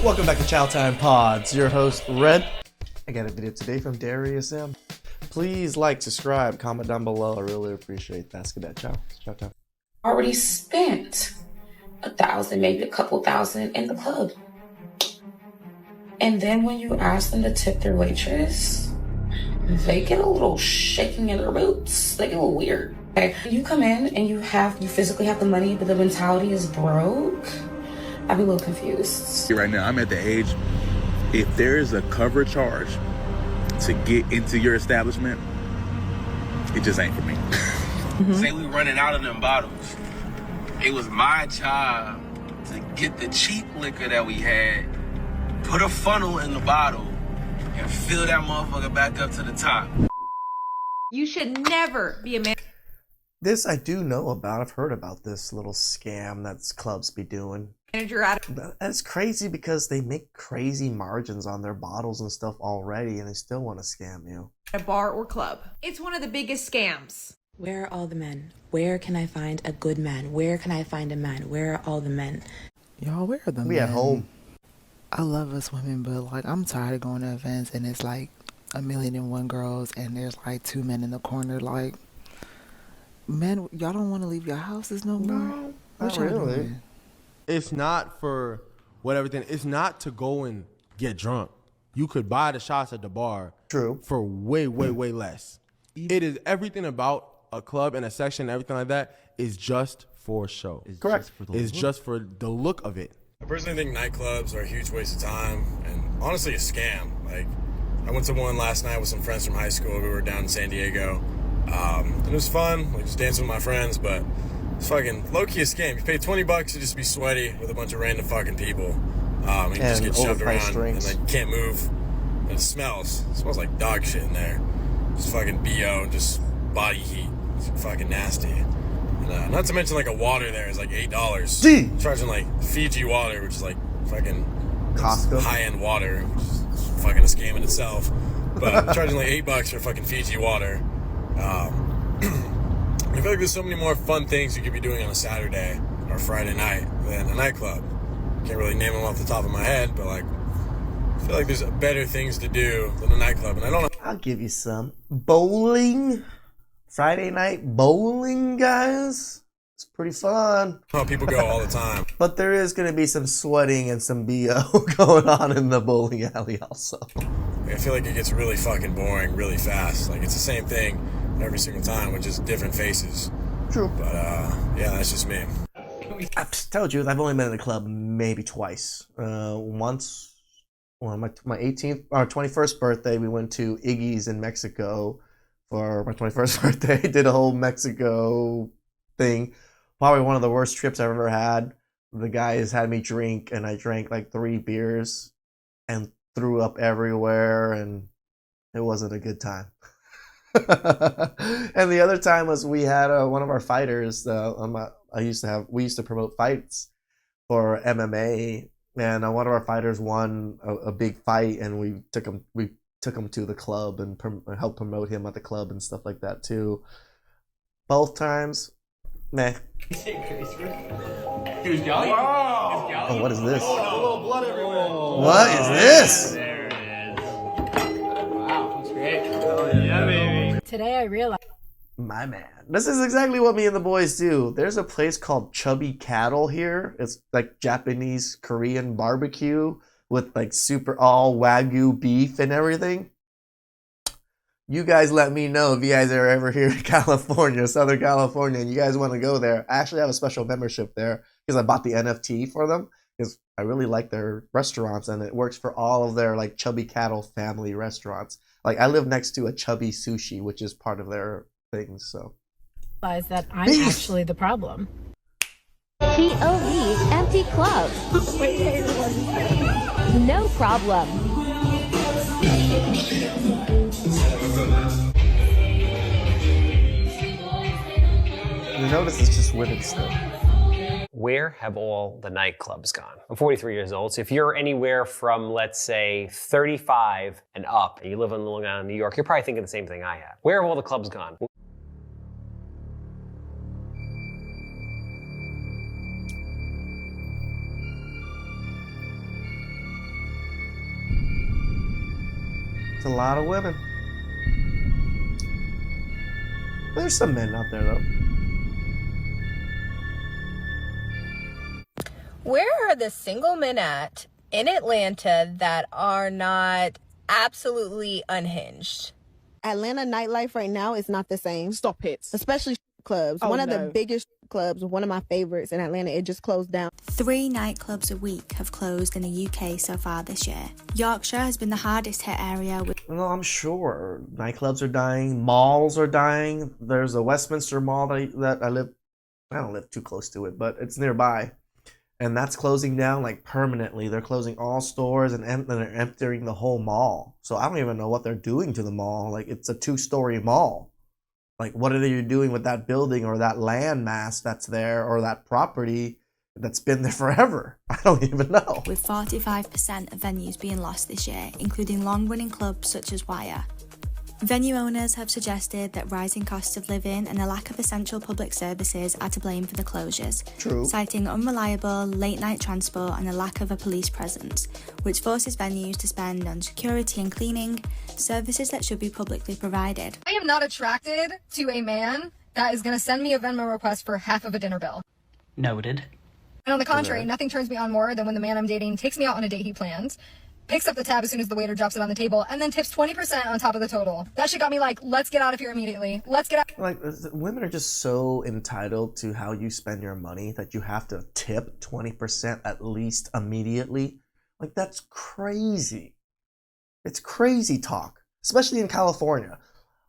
Welcome back to Chow Time Pods. Your host, Red. I got a video today from Darius M. Please like, subscribe, comment down below. I really appreciate that. Let's get that. Chow time. Already spent $1,000, maybe a couple thousand in the club. And then when you ask them to tip their waitress, they get a little shaking in their boots. They get a little weird. Okay, you come in and you physically have the money, but the mentality is broke. I'd be a little confused. Right now, I'm at the age, if there is a cover charge to get into your establishment, it just ain't for me. Say we running out of them bottles. It was my job to get the cheap liquor that we had, put a funnel in the bottle, and fill that motherfucker back up to the top. You should never be a man. This I do know about. I've heard about this little scam that clubs be doing. Manager out. That's crazy because they make crazy margins on their bottles and stuff already, and they still want to scam you. A bar or club. It's one of the biggest scams. Where are all the men? Where can I find a good man? Where can I find a man? Where are all the men? Y'all, where are the men? We at home. I love us women, but like I'm tired of going to events and it's like 1,000,001 girls and there's like 2 men in the corner. Like, men, y'all don't want to leave your houses no more? No, What not y'all really. doing? It's not for what everything. It's not to go and get drunk. You could buy the shots at the bar. True. For way less. It is everything about a club and a section and everything like that is just for show. Correct. It's just for the look of it. I personally think nightclubs are a huge waste of time and honestly a scam. Like, I went to one last night with some friends from high school. We were down in San Diego. And it was fun, like just dancing with my friends, but it's fucking low-key a scam. You pay $20 to just be sweaty with a bunch of random fucking people. And you just get shoved around drinks. and then you can't move. And it smells like dog shit in there. Just fucking BO and just body heat. It's fucking nasty. And, not to mention like a water there is like $8. Gee. Charging like Fiji water, which is like fucking Costco. high-end water, which is fucking a scam in itself. But charging like $8 for fucking Fiji water. I feel like there's so many more fun things you could be doing on a Saturday or Friday night than a nightclub. Can't really name them off the top of my head, but like, I feel like there's better things to do than a nightclub. And I don't know. I'll give you some. Bowling. Friday night bowling, guys. It's pretty fun. How people go all the time. But there is going to be some sweating and some BO going on in the bowling alley also. I feel like it gets really fucking boring really fast. Like, it's the same thing every single time with just different faces. True. But, yeah, that's just me. I told you, I've only been in the club maybe twice. Once, on my 18th or 21st birthday, we went to Iggy's in Mexico for my 21st birthday. Did a whole Mexico thing. Probably one of the worst trips I've ever had. The guys had me drink, and I drank like 3 beers and threw up everywhere, and it wasn't a good time. And the other time was we had one of our fighters. We used to promote fights for MMA, and one of our fighters won a big fight, and we took him to the club and helped promote him at the club and stuff like that too. Both times, meh. He was jolly? Wow. Oh, what is this? Oh, no. A little blood everywhere. What is this? There it is. Wow, that's great. Yeah, baby. Today I realized. My man. This is exactly what me and the boys do. There's a place called Chubby Cattle here. It's like Japanese Korean barbecue with like super all Wagyu beef and everything. You guys let me know if you guys are ever here in California, Southern California, and you guys want to go there. I actually have a special membership there because I bought the NFT for them because I really like their restaurants, and it works for all of their like Chubby Cattle family restaurants. Like, I live next to a Chubby Sushi, which is part of their things, so. That I'm actually the problem. POV's empty club. No problem. You notice it's just women still. Where have all the nightclubs gone? I'm 43 years old, so if you're anywhere from, let's say, 35 and up, and you live in Long Island, New York, you're probably thinking the same thing I have. Where have all the clubs gone? It's a lot of women. There's some men out there, though. Where are the single men at in Atlanta that are not absolutely unhinged? Atlanta nightlife right now is not the same. Stop it. Especially clubs. One of the biggest clubs, one of my favorites in Atlanta, it just closed down. 3 nightclubs a week have closed in the UK so far this year. Yorkshire has been the hardest hit area with... Well, I'm sure. Nightclubs are dying. Malls are dying. There's a Westminster Mall that I don't live too close to it, but it's nearby. And that's closing down like permanently. They're closing all stores and they're emptying the whole mall. So I don't even know what they're doing to the mall. Like, it's a 2-story mall. Like, what are they doing with that building or that land mass that's there or that property that's been there forever? I don't even know. With 45% of venues being lost this year, including long-running clubs such as Wire. Venue owners have suggested that rising costs of living and a lack of essential public services are to blame for the closures, True. citing unreliable late-night transport and a lack of a police presence, which forces venues to spend on security and cleaning, services that should be publicly provided. I am not attracted to a man that is going to send me a Venmo request for half of a dinner bill. Noted. And on the contrary, nothing turns me on more than when the man I'm dating takes me out on a date he planned, picks up the tab as soon as the waiter drops it on the table, and then tips 20% on top of the total. That shit got me like, let's get out of here immediately. Let's get out. Like, women are just so entitled to how you spend your money that you have to tip 20% at least immediately. Like, that's crazy. It's crazy talk, especially in California.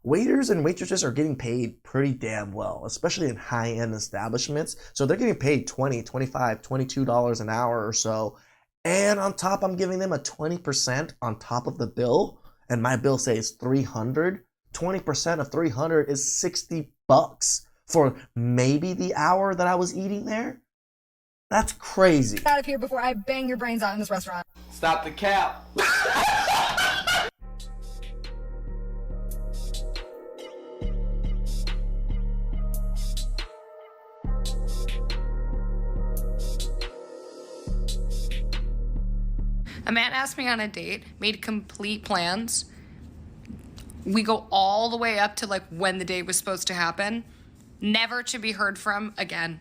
Waiters and waitresses are getting paid pretty damn well, especially in high-end establishments. So they're getting paid $20, $25, $22 an hour or so. And on top, I'm giving them a 20% on top of the bill. And my bill says $300. 20% of $300 is $60 for maybe the hour that I was eating there. That's crazy. Get out of here before I bang your brains out in this restaurant. Stop the cap. A man asked me on a date, made complete plans. We go all the way up to like when the date was supposed to happen. Never to be heard from again.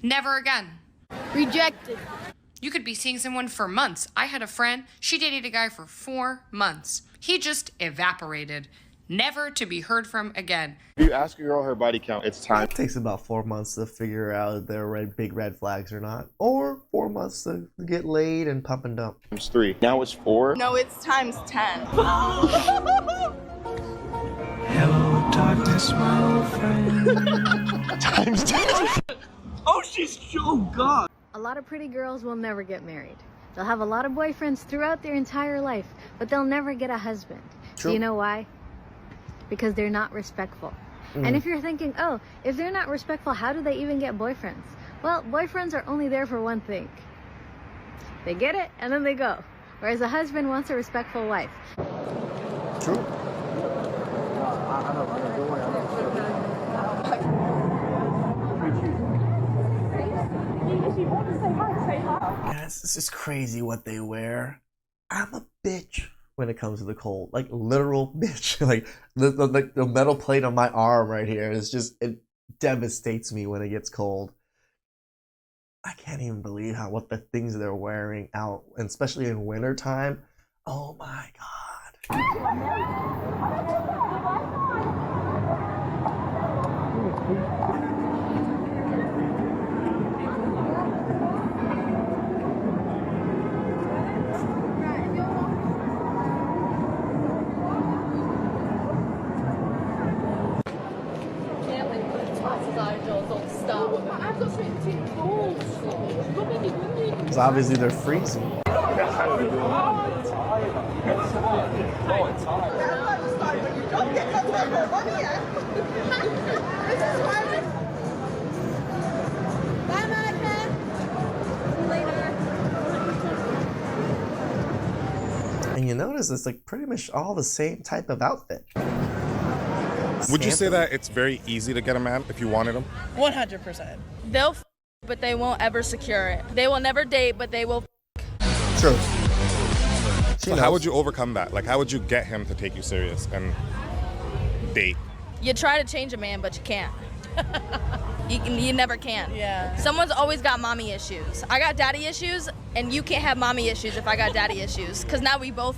Never again. Rejected. You could be seeing someone for months. I had a friend, she dated a guy for 4 months. He just evaporated. Never to be heard from again. If you ask a girl her body count, it's time. It takes about 4 months to figure out if they're big red flags or not. Or 4 months to get laid and pump and dump. It's 3. Now it's 4. No, it's times 10. Hello, darkness, my old friend. Times 10. Oh, she's so God. A lot of pretty girls will never get married. They'll have a lot of boyfriends throughout their entire life, but they'll never get a husband. True. Do you know why? Because they're not respectful. And if you're thinking, oh, if they're not respectful, how do they even get boyfriends? Well, boyfriends are only there for one thing. They get it, and then they go. Whereas a husband wants a respectful wife. True. Yes, this is crazy what they wear. I'm a bitch when it comes to the cold, like literal bitch. Like the metal plate on my arm right here is just, it devastates me when it gets cold. I can't even believe what the things they're wearing out, and especially in winter time. Oh my God. Because obviously they're freezing. And you notice it's like pretty much all the same type of outfit. Would you say that it's very easy to get a man if you wanted him? 100%. They'll but they won't ever secure it. They will never date, but they will. True. So how would you overcome that? Like, how would you get him to take you serious and date? You try to change a man, but you can't. You never can. Yeah. Someone's always got mommy issues. I got daddy issues, and you can't have mommy issues if I got daddy issues, because now we both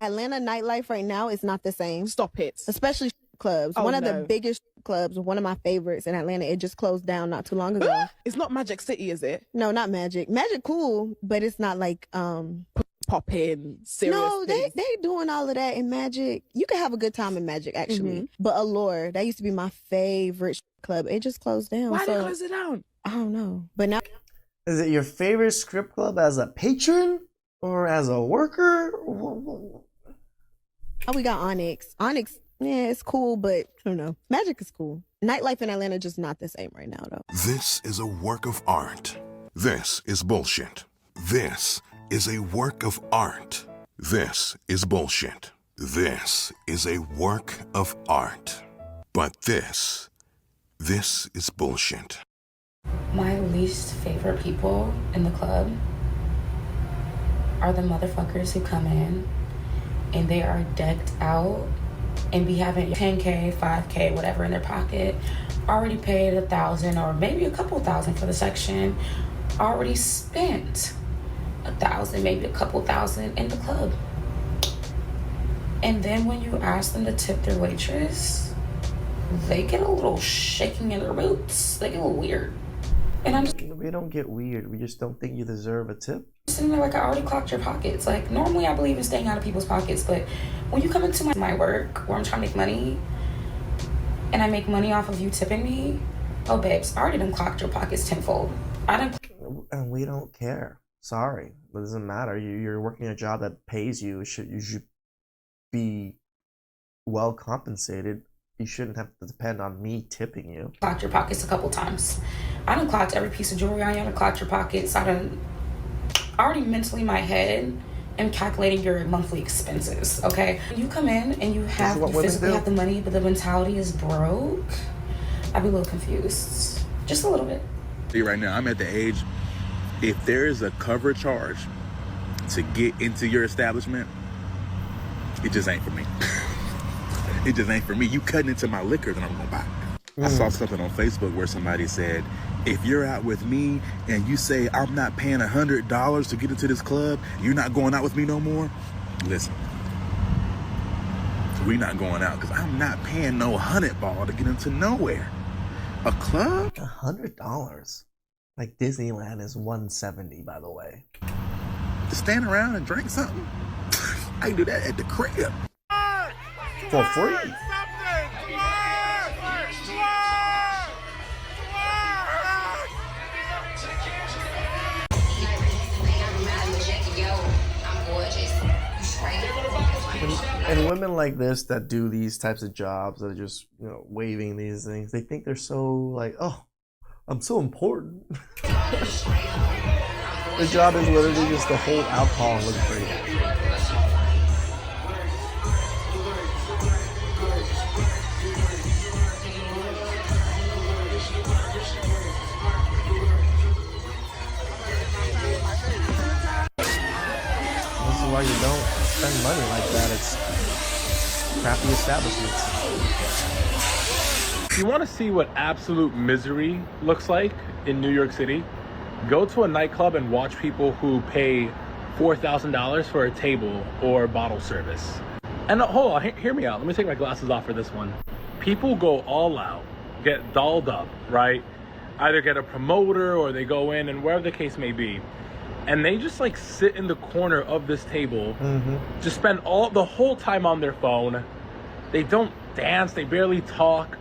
Atlanta nightlife right now is not the same. Stop it. Especially clubs. Oh, one of no. the biggest clubs, one of my favorites in Atlanta. It just closed down not too long ago. It's not Magic City, is it? No, not Magic. Magic cool, but it's not like pop in serious. No, things. they doing all of that in Magic. You can have a good time in Magic actually. But Allure, that used to be my favorite club. It just closed down. Why did it close it down? I don't know. But now Is it your favorite strip club as a patron or as a worker? we got Onyx. Onyx, yeah, it's cool, but I don't know. Magic is cool. Nightlife in Atlanta just not the same right now though. This is a work of art. This is bullshit. This is a work of art. This is bullshit. This is a work of art. But this is bullshit. My least favorite people in the club are the motherfuckers who come in and they are decked out and be having 10K, 5K, whatever in their pocket, already paid $1,000 or maybe a couple thousand for the section, already spent $1,000, maybe a couple thousand in the club. And then when you ask them to tip their waitress, they get a little shaking in their boots. They get a little weird. And I'm just, we don't get weird. We just don't think you deserve a tip. sitting there like, I already clocked your pockets. Like, normally I believe in staying out of people's pockets, but when you come into my work where I'm trying to make money and I make money off of you tipping me, oh babes, I already done clocked your pockets tenfold. And we don't care. Sorry, it doesn't matter. You're working a job that pays you. You should be well compensated. You shouldn't have to depend on me tipping you. Clocked your pockets a couple times. I done clocked every piece of jewelry on you. I done clocked your pockets. I already mentally in my head am calculating your monthly expenses, okay? When you come in and you physically have the money, but the mentality is broke, I'd be a little confused. Just a little bit. Right now, I'm at the age, if there is a cover charge to get into your establishment, it just ain't for me. It just ain't for me. You cutting into my liquor that I'm gonna buy. I saw something on Facebook where somebody said, if you're out with me and you say I'm not paying $100 to get into this club, you're not going out with me no more. Listen, we not going out because I'm not paying no $100 to get into nowhere. A club? $100. Like Disneyland is $170, by the way. To stand around and drink something? I can do that at the crib. For free. And women like this that do these types of jobs that are just, waving these things, they think they're so like, oh, I'm so important. The job is literally just to hold alcohol and look pretty. This is why you don't spend money like that. It's crappy establishments. If you want to see what absolute misery looks like in New York City, go to a nightclub and watch people who pay $4,000 for a table or bottle service. And hold on, hear me out. Let me take my glasses off for this one. People go all out, get dolled up, right? Either get a promoter or they go in and wherever the case may be. And they just like sit in the corner of this table, just spend the whole time on their phone. They don't dance, they barely talk.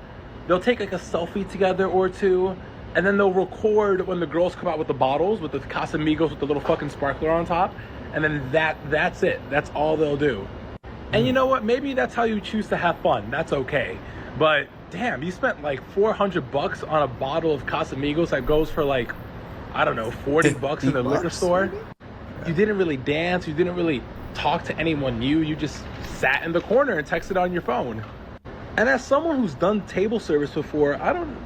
They'll take like a selfie together or two, and then they'll record when the girls come out with the bottles, with the Casamigos with the little fucking sparkler on top, and then that's it. That's all they'll do. And you know what? Maybe that's how you choose to have fun. That's okay. But damn, you spent like $400 on a bottle of Casamigos that goes for like, I don't know, $40 in the liquor store. You didn't really dance. You didn't really talk to anyone new. You just sat in the corner and texted on your phone. And as someone who's done table service before,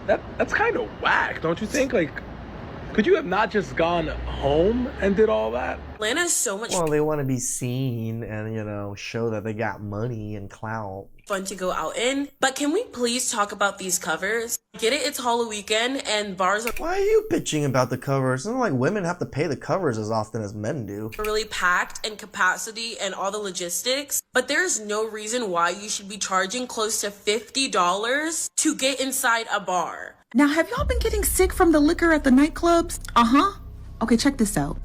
that's kind of whack, don't you think? Like, Could you have not just gone home and did all that? Atlanta's so much Well, they want to be seen and, you know, show that they got money and clout. fun to go out in. But can we please talk about these covers? Get it? It's Halloween weekend and bars are Why are you bitching about the covers? It's not like women have to pay the covers as often as men do. really packed and capacity and all the logistics. But there's no reason why you should be charging close to $50 to get inside a bar. Now, have y'all been getting sick from the liquor at the nightclubs? Uh-huh. Okay, check this out.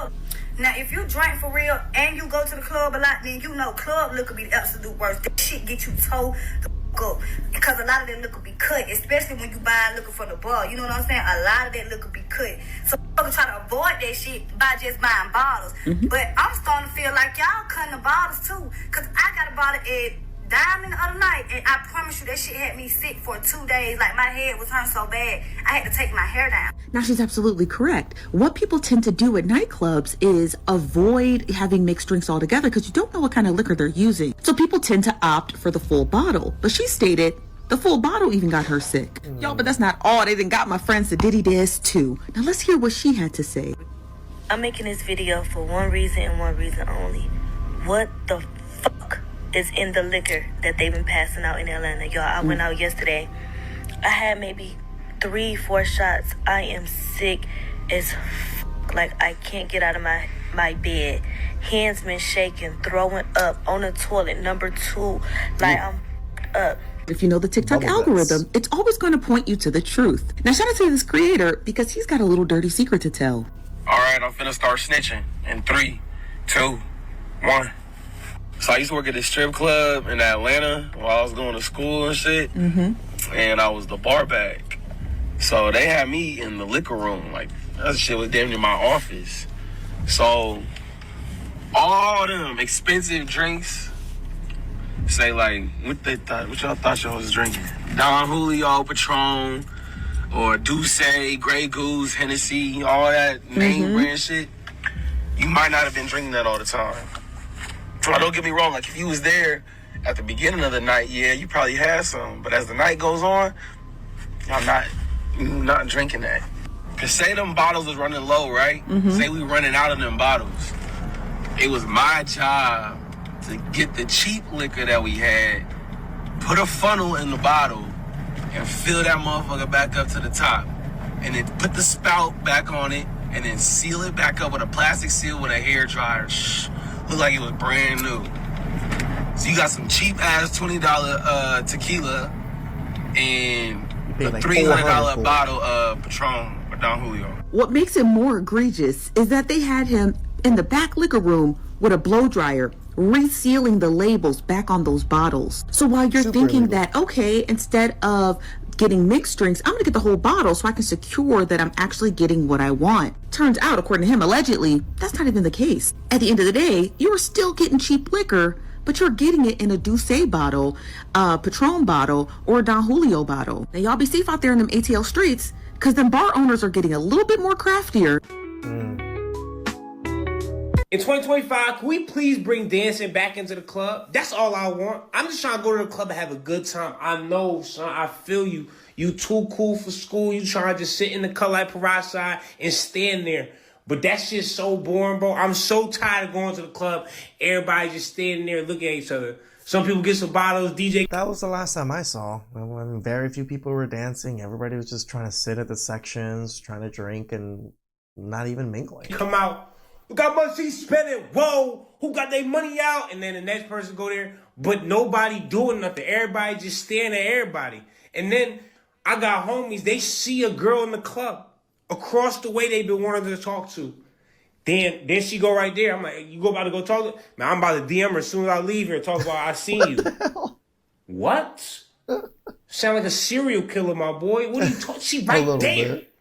Now, if you drink for real and you go to the club a lot, then you know club liquor be the absolute worst. That shit get you toe the f*** up. Because a lot of that liquor be cut, especially when you buy liquor from the bar. You know what I'm saying? A lot of that liquor be cut. So I'm trying to avoid that shit by just buying bottles. But I'm starting to feel like y'all cutting the bottles too. Because I got a bottle at Diamond the other night, and I promise you that shit had me sick for 2 days. Like, my head was hurting so bad, I had to take my hair down. Now, she's absolutely correct. What people tend to do at nightclubs is avoid having mixed drinks altogether because you don't know what kind of liquor they're using. So people tend to opt for the full bottle. But she stated the full bottle even got her sick. Y'all, but that's not all. They done got my friends to Diddy this too. Now, let's hear what she had to say. I'm making this video for one reason and one reason only. What the fuck is in the liquor that they've been passing out in Atlanta? Y'all, I went out yesterday. I had maybe 3-4 shots. I am sick as fuck. Like, I can't get out of my bed. Hands been shaking, throwing up on the toilet, number 2. Like, I'm up. If you know the TikTok algorithm, it's always going to point you to the truth. Now, shout out to this creator because he's got a little dirty secret to tell. All right, I'm finna start snitching in 3, 2, 1. So I used to work at this strip club in Atlanta while I was going to school and shit. And I was the bar back. So they had me in the liquor room. Like, that shit was damn near my office. So all them expensive drinks, say like, what y'all thought y'all was drinking? Don Julio, Patron, or Douce, Grey Goose, Hennessy, all that name brand shit. You might not have been drinking that all the time. Now, don't get me wrong, like if you was there at the beginning of the night, yeah, you probably had some. But as the night goes on, I'm not drinking that. Cause say them bottles was running low, right? Say we running out of them bottles. It was my job to get the cheap liquor that we had, put a funnel in the bottle, and fill that motherfucker back up to the top. And then put the spout back on it, and then seal it back up with a plastic seal with a hair dryer. Looked like it was brand new. So you got some cheap ass $20 tequila and a like $300 bottle of Patron or Don Julio. What makes it more egregious is that they had him in the back liquor room with a blow dryer, resealing the labels back on those bottles. So while you're thinking that, okay, instead of getting mixed drinks, I'm gonna get the whole bottle so I can secure that I'm actually getting what I want. Turns out, according to him, allegedly, that's not even the case. At the end of the day, you're still getting cheap liquor, but you're getting it in a Douce bottle, a Patron bottle, or a Don Julio bottle. Now, y'all be safe out there in them ATL streets, because them bar owners are getting a little bit more craftier. In 2025, can we please bring dancing back into the club? That's all I want. I'm just trying to go to the club and have a good time. I know, son, I feel you. You too cool for school. You trying to just sit in the cut like Parasite and stand there. But that shit's so boring, bro. I'm so tired of going to the club. Everybody just standing there looking at each other. Some people get some bottles, DJ. That was the last time I saw. When very few people were dancing. Everybody was just trying to sit at the sections, trying to drink, and not even mingling. Come out. Who got money spending? Whoa, who got their money out? And then the next person go there, but nobody doing nothing. Everybody just staring at everybody. And then I got homies, they see a girl in the club across the way they've been wanting to talk to. Then she go right there. I'm like, you about to go talk to her? Man, I'm about to DM her as soon as I leave here and talk about I seen you. What? Sound like a serial killer, my boy. What are you talking? She right there. Bit.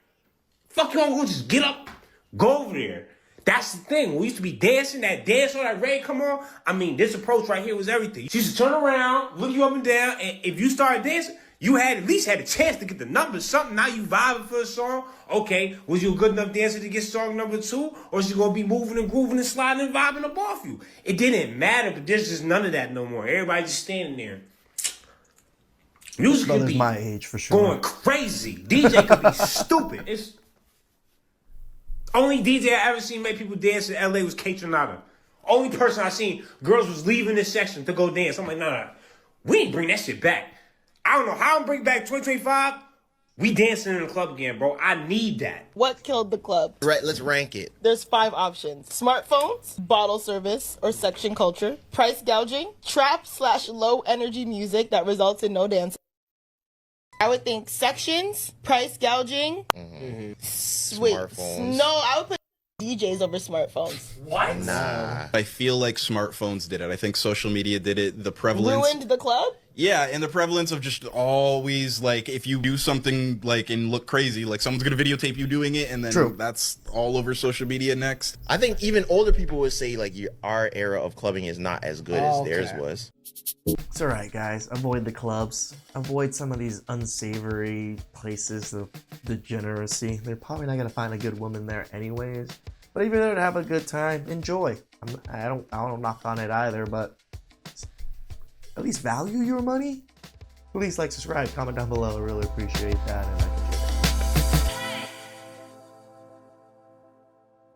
Fuck, you want to go just get up, go over there. That's the thing. We used to be dancing, that dance on that raid come on. I mean, this approach right here was everything. She used to turn around, look you up and down, and if you started dancing, you had at least had a chance to get the numbers, something. Now you vibing for a song. Okay, was you a good enough dancer to get song number 2? Or is you going to be moving and grooving and sliding and vibing up off you? It didn't matter, but there's just none of that no more. Everybody just standing there. Music could be my age for sure. Going crazy. DJ could be stupid. Only DJ I ever seen make people dance in LA was Kate Renata. Only person I seen, girls was leaving this section to go dance. I'm like, nah, we ain't bring that shit back. I don't know how I'm bring back 2025. We dancing in the club again, bro. I need that. What killed the club? Right, let's rank it. There's 5 options: smartphones, bottle service or section culture, price gouging, trap/low energy music that results in no dancing. I would think sections, price gouging, Smartphones. No, I would put DJs over smartphones. What? Nah. I feel like smartphones did it. I think social media did it. The prevalence. Ruined the club? Yeah, and the prevalence of just always, like, if you do something, like, and look crazy, like, someone's gonna videotape you doing it, and then that's all over social media next. I think even older people would say, like, our era of clubbing is not as good as theirs was. It's alright, guys. Avoid the clubs. Avoid some of these unsavory places of degeneracy. They're probably not gonna find a good woman there anyways. But if you're there to have a good time, enjoy. I don't knock on it either, but at least value your money. Please like, subscribe, comment down below. I really appreciate that. And